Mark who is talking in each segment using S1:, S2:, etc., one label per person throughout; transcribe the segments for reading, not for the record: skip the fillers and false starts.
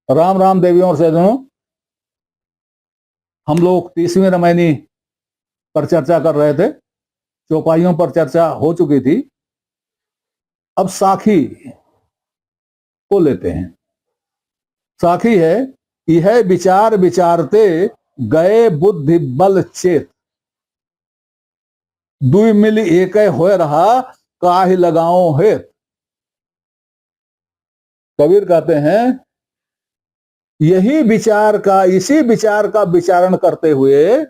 S1: राम राम देवियों और सज्जनों, हम लोग 30वीं रामायणी पर चर्चा कर रहे थे। चौपाइयों पर चर्चा हो चुकी थी। अब साखी को लेते हैं। साखी है, यह विचार विचारते गए बुद्धि बल चेत, दुई मिल एक हो रहा काहि लगाओ हेत। कबीर कहते हैं इसी विचार का विचारण करते हुए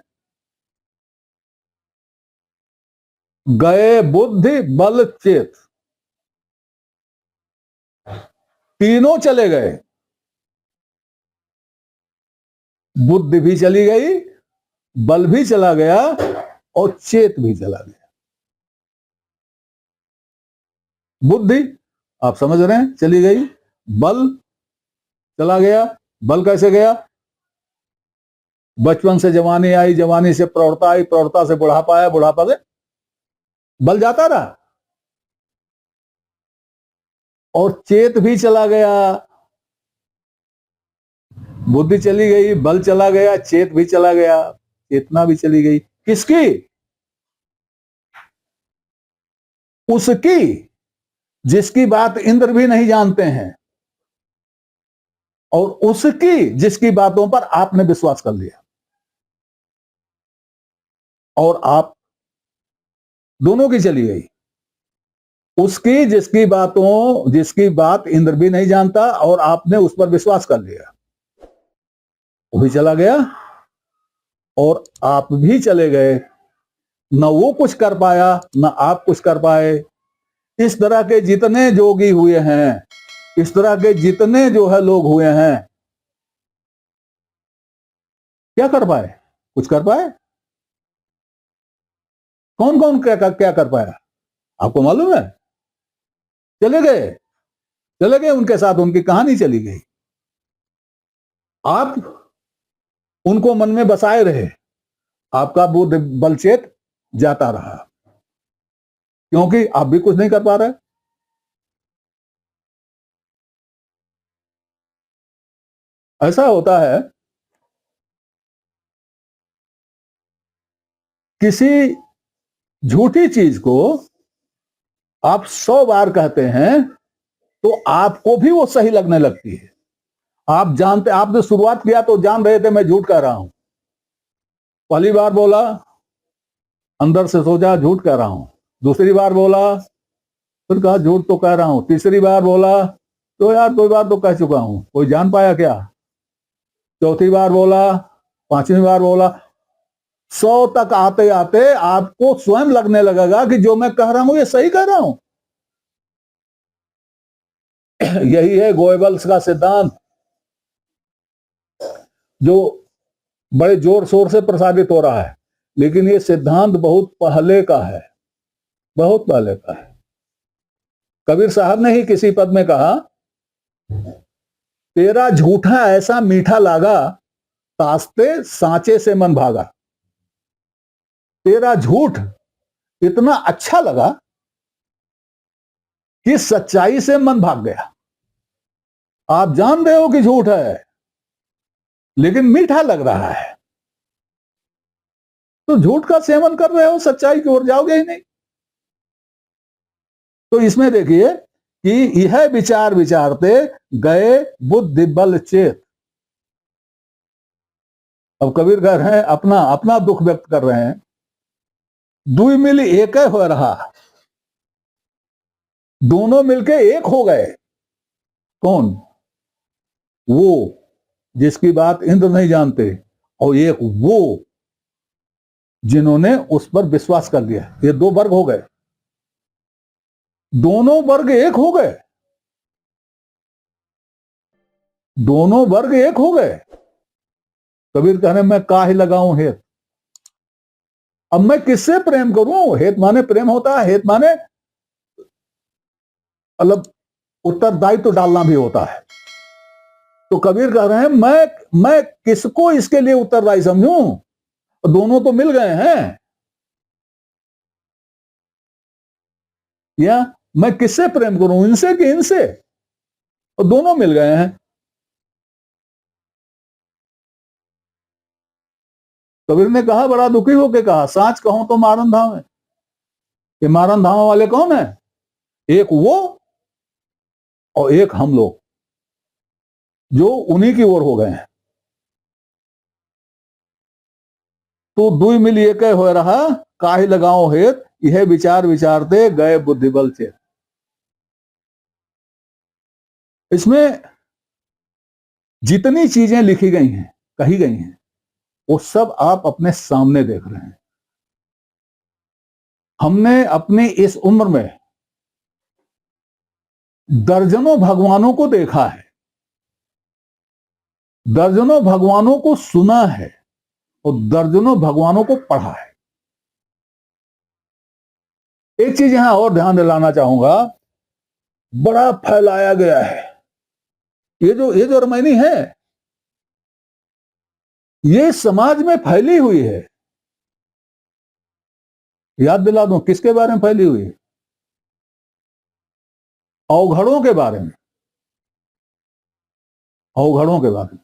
S1: गए बुद्धि बल चेत, तीनों चले गए। बुद्धि भी चली गई, बल भी चला गया और चेत भी चला गया। बुद्धि आप समझ रहे हैं चली गई, बल चला गया। बल कैसे गया? बचपन से जवानी आई, जवानी से प्रौढ़ता आई, प्रौढ़ता से बुढ़ापा आया, बुढ़ापा से बल जाता रहा। और चेत भी चला गया। बुद्धि चली गई, बल चला गया, चेत भी चला गया, चेतना भी चली गई। किसकी? उसकी जिसकी बात इंद्र भी नहीं जानते हैं, और उसकी जिसकी बातों पर आपने विश्वास कर लिया। और आप दोनों की चली गई। उसकी जिसकी बात इंद्र भी नहीं जानता और आपने उस पर विश्वास कर लिया, वो भी चला गया और आप भी चले गए। न वो कुछ कर पाया, न आप कुछ कर पाए। इस तरह के जितने जोगी हुए हैं, इस तरह के जितने जो है लोग हुए हैं, क्या कर पाए? कुछ कर पाए? कौन कौन क्या कर पाया? आपको मालूम है? चले गए उनके साथ उनकी कहानी चली गई। आप उनको मन में बसाए रहे, आपका बुद्ध बलचेत जाता रहा, क्योंकि आप भी कुछ नहीं कर पा रहे। ऐसा होता है, किसी झूठी चीज को आप 100 बार कहते हैं तो आपको भी वो सही लगने लगती है। आप जानते, आपने शुरुआत किया तो जान रहे थे मैं झूठ कह रहा हूं। पहली बार बोला, अंदर से सोचा झूठ कह रहा हूं। दूसरी बार बोला, फिर कहा झूठ तो कह रहा हूं। तीसरी बार बोला तो यार 2 बार तो कह चुका हूं, कोई जान पाया क्या? चौथी बार बोला, 5वीं बार बोला। 100 तक आते आते आपको स्वयं लगने लगेगा कि जो मैं कह रहा हूं ये सही कह रहा हूं। यही है गोएबल्स का सिद्धांत, जो बड़े जोर शोर से प्रसारित हो रहा है, लेकिन ये सिद्धांत बहुत पहले का है, बहुत पहले का है। कबीर साहब ने ही किसी पद में कहा, तेरा झूठा ऐसा मीठा लागा, तास्ते सांचे से मन भागा। तेरा झूठ इतना अच्छा लगा कि सच्चाई से मन भाग गया। आप जान रहे हो कि झूठ है, लेकिन मीठा लग रहा है, तो झूठ का सेवन कर रहे हो, सच्चाई की ओर जाओगे ही नहीं। तो इसमें देखिए कि यह विचार विचारते गए बुद्धि बल चेत। अब कबीर कह रहे हैं, अपना अपना दुख व्यक्त कर रहे हैं। दुई मिल एक हो रहा, दोनों मिलके एक हो गए। कौन? वो जिसकी बात इंद्र नहीं जानते, और एक वो जिन्होंने उस पर विश्वास कर लिया। ये 2 वर्ग हो गए, दोनों वर्ग एक हो गए, दोनों वर्ग एक हो गए। कबीर कहने मैं काहे लगाऊं हेत। अब मैं किससे प्रेम करूं? हेत माने प्रेम होता है, हेत माने मतलब उत्तरदायित्व तो डालना भी होता है। तो कबीर कह रहे हैं मैं किसको इसके लिए उत्तरदायी समझूं? दोनों तो मिल गए हैं। या मैं किससे प्रेम करूं, इनसे कि इनसे? और दोनों मिल गए हैं। कबीर ने कहा, बड़ा दुखी होके कहा, सांच कहूं तो मारन धाम है। कि मारन धाम वाले कौन है? एक वो और एक हम लोग, जो उन्हीं की ओर हो गए हैं। तो दुई मिल एक हो रहा, काहे लगाओ हेत, यह विचार विचारते गए बुद्धिबल से। इसमें जितनी चीजें लिखी गई हैं, कही गई हैं, वो सब आप अपने सामने देख रहे हैं। हमने अपनी इस उम्र में दर्जनों भगवानों को देखा है, दर्जनों भगवानों को सुना है और दर्जनों भगवानों को पढ़ा है। एक चीज यहां और ध्यान दिलाना चाहूंगा, बड़ा फैलाया गया है। ये जो रामायणी है, ये समाज में फैली हुई है। याद दिला दूं किसके बारे में फैली हुई है? अवघड़ों के बारे में, अवघड़ों के बारे में।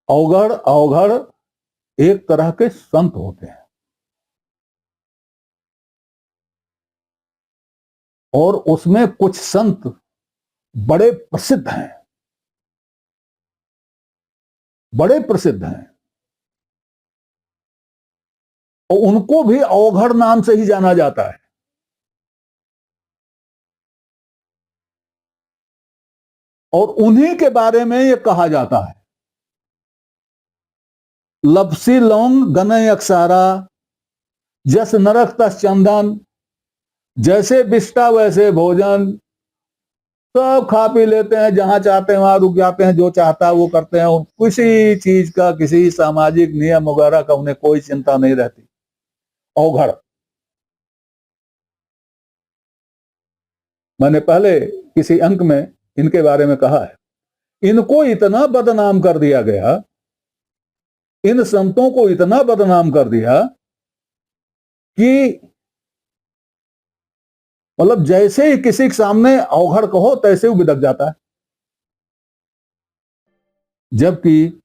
S1: अवघड़ अवघड़ एक तरह के संत होते हैं, और उसमें कुछ संत बड़े प्रसिद्ध हैं, बड़े प्रसिद्ध हैं, और उनको भी अवघड़ नाम से ही जाना जाता है। और उन्हीं के बारे में ये कहा जाता है, लपसी लौंग गनय अक्सारा, जस नरक तस चंदन, जैसे बिष्टा वैसे भोजन। सब खा पी लेते हैं, जहां चाहते हैं वहां रुक जाते हैं, जो चाहता है वो करते हैं, किसी चीज का, किसी सामाजिक नियम वगैरह का उन्हें कोई चिंता नहीं रहती। अवघड़, मैंने पहले किसी अंक में इनके बारे में कहा है, इनको इतना बदनाम कर दिया गया, इन संतों को इतना बदनाम कर दिया कि मतलब जैसे ही किसी के सामने अवघड़ कहो तैसे वो बिदक जाता है। जबकि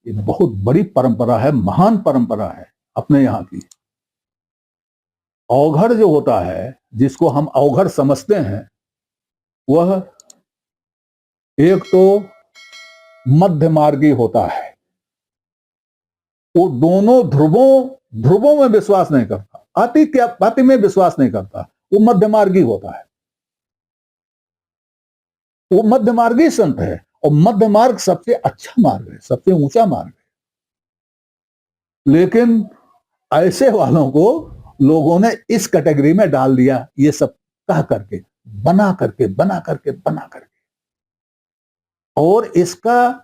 S1: ये बहुत बड़ी परंपरा है, महान परंपरा है अपने यहां की। अवघड़ जो होता है, जिसको हम अवघड़ समझते हैं, वह एक तो मध्य मार्गी होता है। वो दोनों ध्रुवों में विश्वास नहीं करता, अति में विश्वास नहीं करता, वो मध्य मार्गी होता है। वो मध्य मार्गी संत है, और मध्य मार्ग सबसे अच्छा मार्ग है, सबसे ऊंचा मार्ग है। लेकिन ऐसे वालों को लोगों ने इस कैटेगरी में डाल दिया, ये सब कह करके, बना करके, बना करके, बना करके, और इसका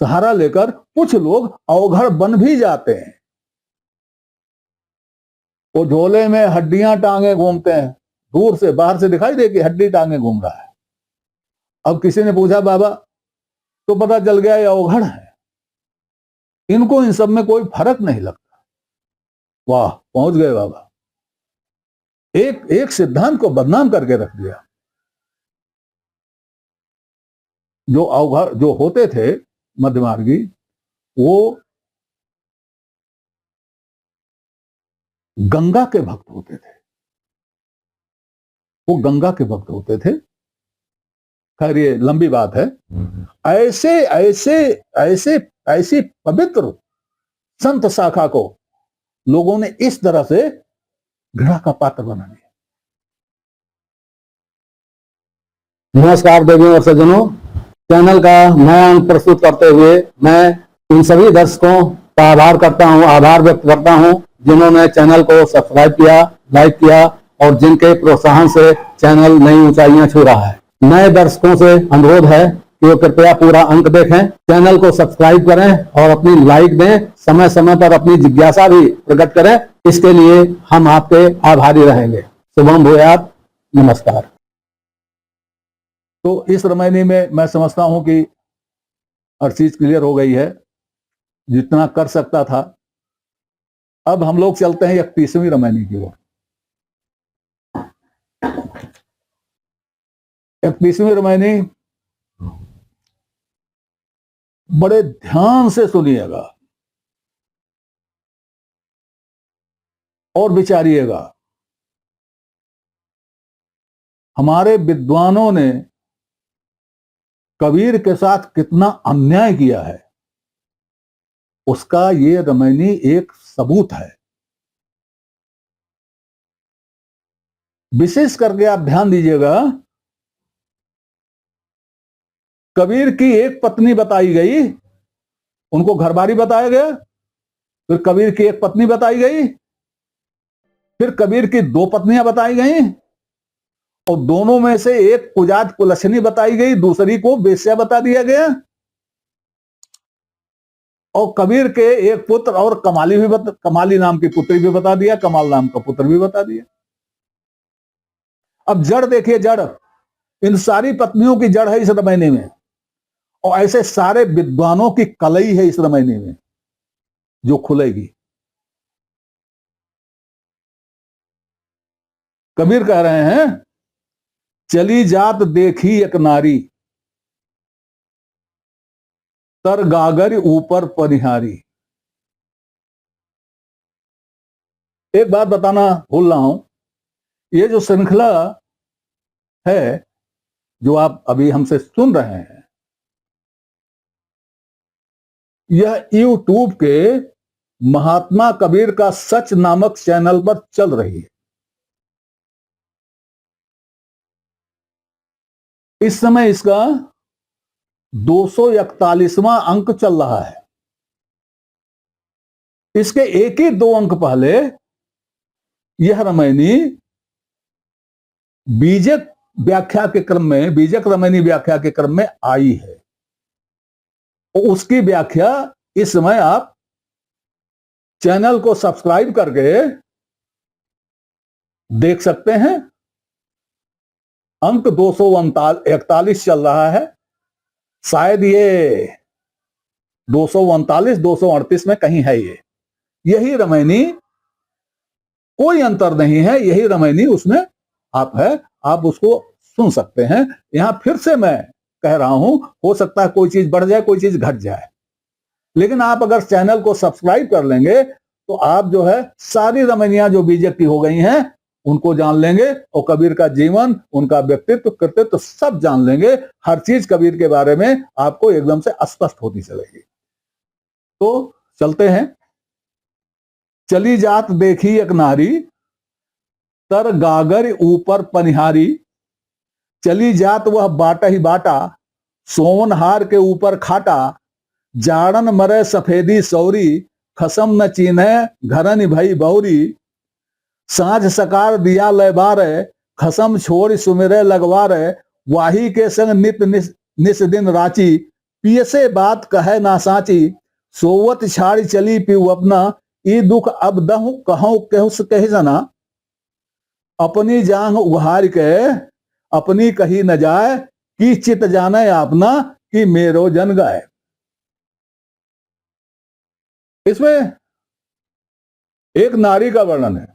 S1: सहारा लेकर कुछ लोग अवघड़ बन भी जाते हैं। वो झोले में हड्डियां टांगे घूमते हैं, दूर से बाहर से दिखाई दे कि हड्डी टांगे घूम रहा है। अब किसी ने पूछा बाबा, तो पता चल गया ये अवघड़ है, इनको इन सब में कोई फर्क नहीं लगता। वाह, पहुंच गए बाबा, एक एक सिद्धांत को बदनाम करके रख दिया। जो अवघड़ जो होते थे मध्यमार्गी, वो गंगा के भक्त होते थे, वो गंगा के भक्त होते थे। खैर ये लंबी बात है। ऐसे ऐसे ऐसे ऐसी पवित्र संत शाखा को लोगों ने इस तरह से घृणा का पात्र बना दिया।
S2: नमस्कार देवियों और सज्जनों, चैनल का नया अंक प्रस्तुत करते हुए मैं इन सभी दर्शकों का आभार व्यक्त करता हूं, जिन्होंने चैनल को सब्सक्राइब किया, लाइक किया, और जिनके प्रोत्साहन से चैनल नई ऊंचाइयां छू रहा है। नए दर्शकों से अनुरोध है कि वो कृपया पूरा अंक देखें, चैनल को सब्सक्राइब करें और अपनी लाइक दें, समय समय पर अपनी जिज्ञासा भी प्रकट करें। इसके लिए हम आपके आभारी रहेंगे। शुभम भूयात। नमस्कार।
S1: तो इस रामायणी में मैं समझता हूं कि हर चीज क्लियर हो गई है, जितना कर सकता था। अब हम लोग चलते हैं 31वीं रामायणी की ओर। 31वीं रामायणी बड़े ध्यान से सुनिएगा और विचारिएगा। हमारे विद्वानों ने कबीर के साथ कितना अन्याय किया है, उसका ये रामायणी एक सबूत है। विशेष करके आप ध्यान दीजिएगा, कबीर की एक पत्नी बताई गई, उनको घरबारी बताया गया, फिर कबीर की एक पत्नी बताई गई, फिर कबीर की दो पत्नियां बताई गई, और दोनों में से एक कुजात कुलछनी बताई गई, दूसरी को वेश्या बता दिया गया, और कबीर के एक पुत्र और कमाली नाम की पुत्री भी बता दिया, कमाल नाम का पुत्र भी बता दिया। अब जड़ देखिए, जड़ इन सारी पत्नियों की जड़ है इस रामायणी में, और ऐसे सारे विद्वानों की कलई है इस रामायणी में जो खुलेगी। कबीर कह रहे हैं, चली जात देखी एक नारी, तर गागर ऊपर परिहारी। एक बात बताना भूल रहा हूं, ये जो श्रृंखला है जो आप अभी हमसे सुन रहे हैं, यह यूट्यूब के महात्मा कबीर का सच नामक चैनल पर चल रही है। इस समय इसका 241वां अंक चल रहा है। इसके एक ही दो अंक पहले यह रामायणी बीजक व्याख्या के क्रम में, बीजक रामायणी व्याख्या के क्रम में आई है, और उसकी व्याख्या इस समय आप चैनल को सब्सक्राइब करके देख सकते हैं। अंक 241 चल रहा है, शायद ये 239 238 में कहीं है। ये यही रामायणी, कोई अंतर नहीं है, यही रामायणी उसमें आप है, आप उसको सुन सकते हैं। यहां फिर से मैं कह रहा हूं, हो सकता है कोई चीज बढ़ जाए, कोई चीज घट जाए, लेकिन आप अगर चैनल को सब्सक्राइब कर लेंगे तो आप जो है सारी रामायणियां जो बीजेक की हो गई हैं उनको जान लेंगे, और कबीर का जीवन, उनका व्यक्तित्व, कृतित्व सब जान लेंगे। हर चीज कबीर के बारे में आपको एकदम से स्पष्ट होती चलेगी। तो चलते हैं। चली जात देखी एक नारी, तर गागर ऊपर पनिहारी। चली जात वह बाटा ही बाटा, सोवनहार के ऊपर खाटा। जाड़न मरे सफेदी सौरी, खसम न चीन्हे घरन भई बहुरी। साझ सकार दिया लय बारे, खसम छोड़ सुमिरे लगवारे। वाही के संग नित निस दिन राची, पियसे बात कहे ना साची। सोवत छाड़ी चली पीऊ अपना, ई दुख अब दहु कहूं कहु कह जना। अपनी जांग उघार के अपनी कही न जाए, कि चित जाने अपना कि मेरो जन गाए। इसमें एक नारी का वर्णन है,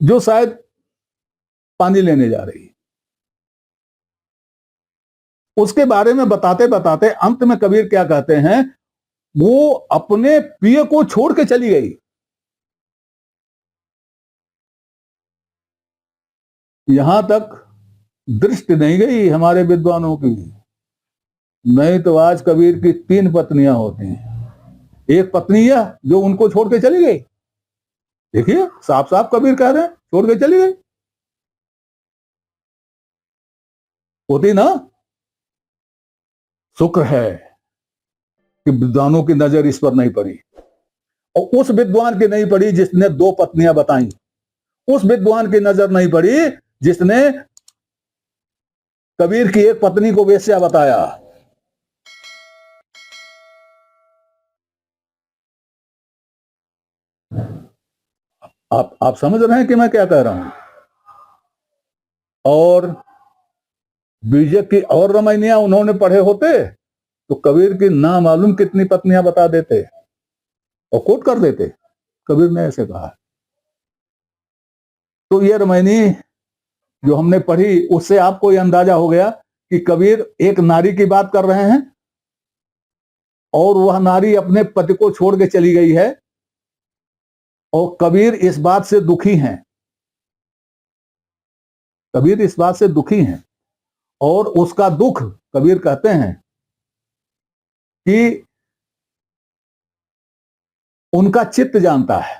S1: जो शायद पानी लेने जा रही है। उसके बारे में बताते बताते अंत में कबीर क्या कहते हैं, वो अपने पिए को छोड़ के चली गई। यहां तक दृष्टि नहीं गई हमारे विद्वानों की। नहीं तो आज कबीर की 3 पत्नियां होती हैं। एक पत्नी है जो उनको छोड़ के चली गई। देखिए साफ साफ कबीर कह रहे हैं, छोड़ के चली गई। होती ना, शुक्र है कि विद्वानों की नजर इस पर नहीं पड़ी, और उस विद्वान की नहीं पड़ी जिसने 2 पत्नियां बताई। उस विद्वान की नजर नहीं पड़ी जिसने कबीर की एक पत्नी को वेश्या बताया। आप समझ रहे हैं कि मैं क्या कह रहा हूं। और बीजेक की और रामायणियां उन्होंने पढ़े होते तो कबीर की ना मालूम कितनी पत्नियां बता देते और कोट कर देते। कबीर ने ऐसे कहा। तो ये रामायणी जो हमने पढ़ी उससे आपको यह अंदाजा हो गया कि कबीर एक नारी की बात कर रहे हैं और वह नारी अपने पति को छोड़ के चली गई है और कबीर इस बात से दुखी हैं। कबीर इस बात से दुखी हैं और उसका दुख कबीर कहते हैं कि उनका चित्त जानता है,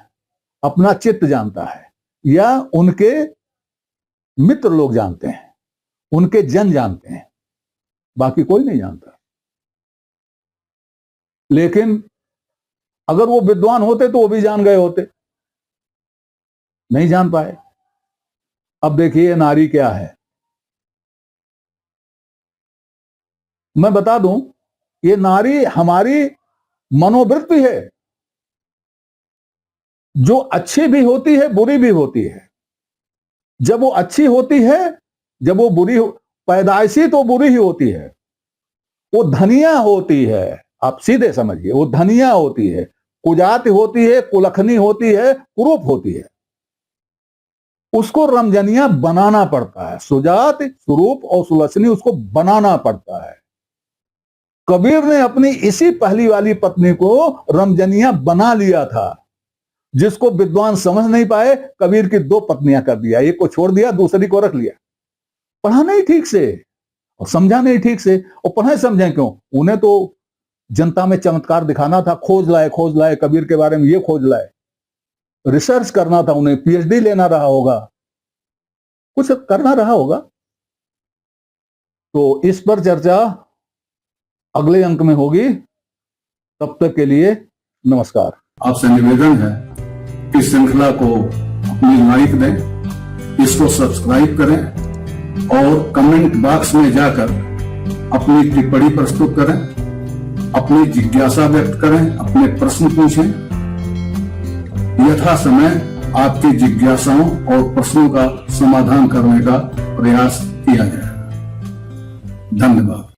S1: अपना चित्त जानता है, या उनके मित्र लोग जानते हैं, उनके जन जानते हैं, बाकी कोई नहीं जानता। लेकिन अगर वो विद्वान होते तो वो भी जान गए होते, नहीं जान पाए। अब देखिए नारी क्या है, मैं बता दूं, ये नारी हमारी मनोवृत्ति है, जो अच्छी भी होती है बुरी भी होती है। जब वो अच्छी होती है, जब वो बुरी पैदाइशी तो बुरी ही होती है, वो धनिया होती है, आप सीधे समझिए, वो धनिया होती है, कुजात होती है, कुलखनी होती है, कुरूप होती है। उसको रमजनिया बनाना पड़ता है, सुजात, सुरूप और सुलक्षणी उसको बनाना पड़ता है। कबीर ने अपनी इसी पहली वाली पत्नी को रमजनिया बना लिया था, जिसको विद्वान समझ नहीं पाए। कबीर की 2 पत्नियां कर दिया, एक को छोड़ दिया, दूसरी को रख लिया। पढ़ा नहीं ठीक से और समझा नहीं ठीक से। और पढ़े समझे क्यों? उन्हें तो जनता में चमत्कार दिखाना था, खोज लाए कबीर के बारे में, ये खोज लाए, रिसर्च करना था उन्हें, पीएचडी लेना रहा होगा, कुछ करना रहा होगा। तो इस पर चर्चा अगले अंक में होगी। तब तक के लिए नमस्कार।
S3: आपसे निवेदन है कि श्रृंखला को अपनी लाइक दें, इसको सब्सक्राइब करें और कमेंट बॉक्स में जाकर अपनी टिप्पणी प्रस्तुत करें, अपनी जिज्ञासा व्यक्त करें, अपने प्रश्न पूछें। यथा समय आपकी जिज्ञासाओं और प्रश्नों का समाधान करने का प्रयास किया जाए। धन्यवाद।